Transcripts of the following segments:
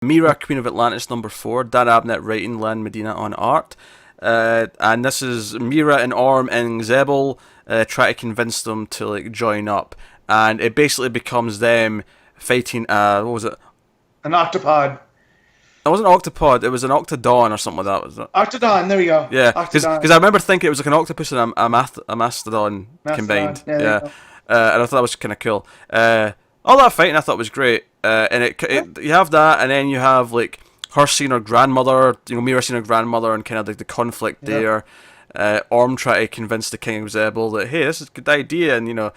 Mera, Queen of Atlantis, #4. Dan Abnett writing, Lan Medina on art. And this is Mera and Orm and Zebul try to convince them to like join up, and it basically becomes them fighting. What was it? An octopod. It wasn't an octopod. It was an octodon or something like that. Was it? Octodon. There we go. Yeah, because I remember thinking it was like an octopus and a mastodon combined. Yeah, and I thought that was kind of cool. All that fighting I thought was great. And you have that, and then you have like her seeing her grandmother, Mera seeing her grandmother, and kind of like the conflict there. Orm try to convince the King of Zebul that, hey, this is a good idea, and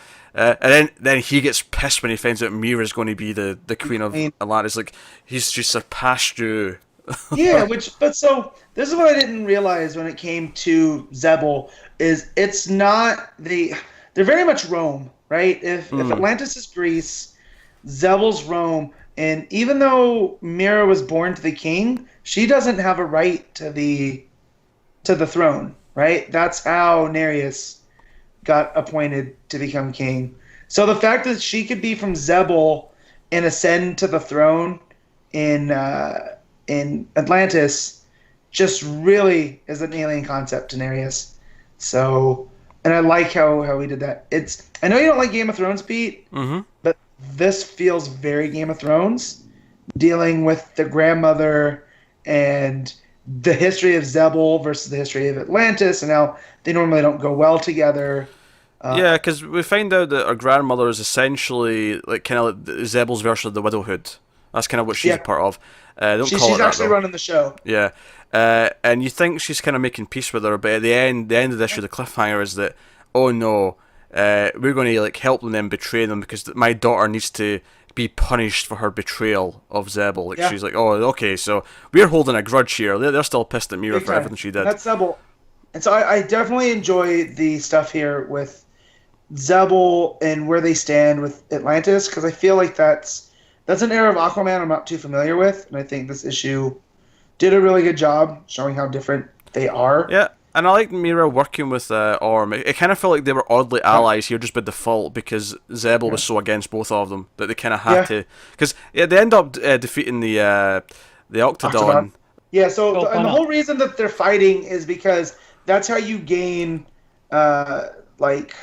then he gets pissed when he finds out Mira's going to be the Queen of Atlantis. Like, he's just surpassed you. Yeah, so this is what I didn't realize when it came to Zebul is it's not they're very much Rome, right? If Atlantis is Greece, Zebul's Rome, and even though Mera was born to the king, she doesn't have a right to the throne, right? That's how Nereus got appointed to become king. So the fact that she could be from Zebul and ascend to the throne in Atlantis just really is an alien concept to Nereus. So, and I like how he did that. I know you don't like Game of Thrones, Pete, but this feels very Game of Thrones, dealing with the grandmother and the history of Zebul versus the history of Atlantis, and how they normally don't go well together. Yeah, because we find out that our grandmother is essentially like kind of like Zebul's version of the widowhood. That's kind of what she's a part of. She's actually running the show. Yeah, and you think she's kind of making peace with her, but at the end of the issue, the cliffhanger is that, oh no, we're going to like help them and betray them because my daughter needs to be punished for her betrayal of Zebul. Like she's like, oh, okay, so we're holding a grudge here. They're still pissed at Mera for everything she did. That's Zebul, and so I definitely enjoy the stuff here with Zebul and where they stand with Atlantis, because I feel like that's an era of Aquaman I'm not too familiar with, and I think this issue did a really good job showing how different they are. Yeah, and I like Mera working with Orm. It kind of felt like they were oddly allies here just by default, because Zebul was so against both of them that they kind of had to. Because they end up defeating the Octodon. Yeah, so and the whole reason that they're fighting is because that's how you gain like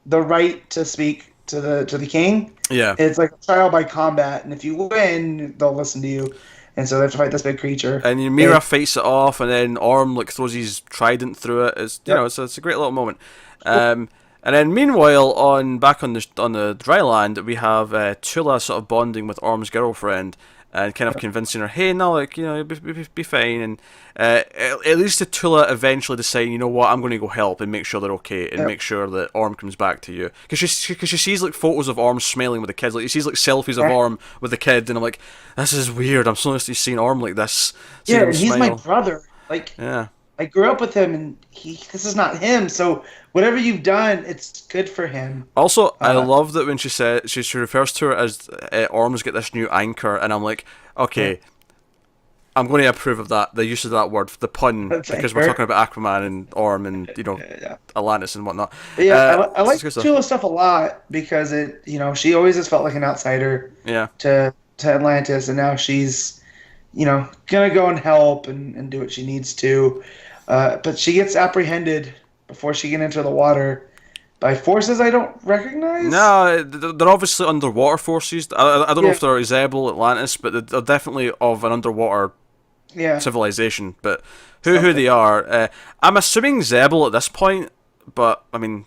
the right to speak to the king. Yeah, it's like a trial by combat, and if you win, they'll listen to you. And so they have to fight this big creature. And Mera fights it off, and then Orm like throws his trident through it. It's it's a great little moment. And then meanwhile, back on the dry land, we have Tula sort of bonding with Orm's girlfriend and kind of convincing her, hey, no, like be fine. And it leads to Tula eventually deciding, you know what, I'm going to go help and make sure they're okay and make sure that Orm comes back to you. Because she sees like photos of Orm smiling with the kids, like she sees like selfies of Orm with the kid, and I'm like, this is weird. I'm so used to seeing Orm like this. Yeah, and he's my brother. Like, yeah, I grew up with him, and this is not him. So whatever you've done, it's good for him. Also, I love that when she said she refers to her as Orm's got this new anchor, and I'm like, okay, I'm going to approve of that, the use of that word, the pun, because we're talking about Aquaman and Orm and Atlantis and whatnot. But yeah, I like Tula's stuff a lot because it, she always has felt like an outsider. Yeah. To Atlantis, and now she's, gonna go and help and do what she needs to, but she gets apprehended before she can enter the water by forces I don't recognize. No, they're obviously underwater forces. I don't know if they're Zebul, Atlantis, but they're definitely of an underwater civilization. But who they are, I'm assuming Zebul at this point. But I mean,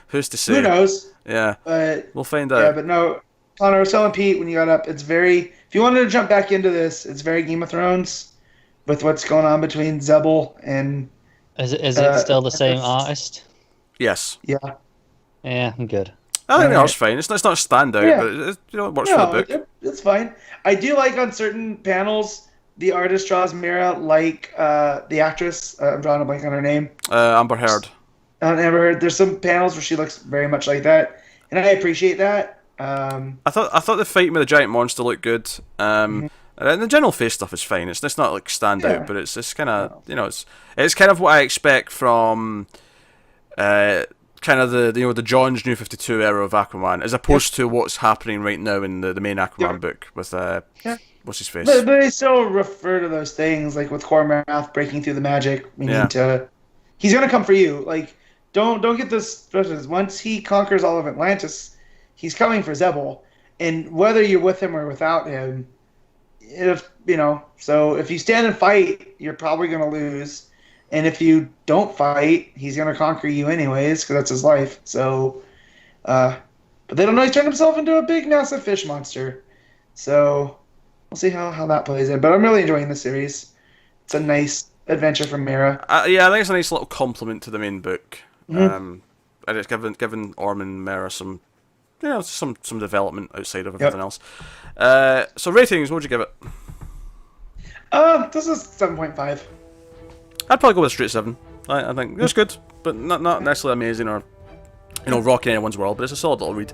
who's to say? Who knows? Yeah, but we'll find out. Yeah, but no, Connor, I was telling Pete when you got up, it's very. If you wanted to jump back into this, it's very Game of Thrones, with what's going on between Zebul and. Is it still the same artist? Yes. Yeah. Yeah, I'm good. I think that's fine. It's not a standout, but it works for the book. It's fine. I do like on certain panels the artist draws Mera like the actress. I'm drawing a blank on her name. Amber Heard. Amber Heard. There's some panels where she looks very much like that, and I appreciate that. I thought the fight with the giant monster looked good. And the general face stuff is fine. It's not like standout, but it's kind of it's kind of what I expect from kind kind of the John's New 52 era of Aquaman, as opposed to what's happening right now in the main Aquaman book with what's his face. But they still refer to those things, like with Cormac breaking through the magic. We need to. He's gonna come for you. Like, don't get this. Once he conquers all of Atlantis, he's coming for Zebul, and whether you're with him or without him, if so if you stand and fight, you're probably gonna lose. And if you don't fight, he's going to conquer you anyways, because that's his life. So, but they don't know he's turned himself into a big, massive fish monster. So, we'll see how that plays in. But I'm really enjoying the series. It's a nice adventure from Mera. Yeah, I think it's a nice little compliment to the main book. Mm-hmm. And it's given Orm and Mera some development outside of everything else. So ratings, what would you give it? This is 7.5. I'd probably go with a straight 7. I think it's good, but not necessarily amazing or rocking anyone's world. But it's a solid little read.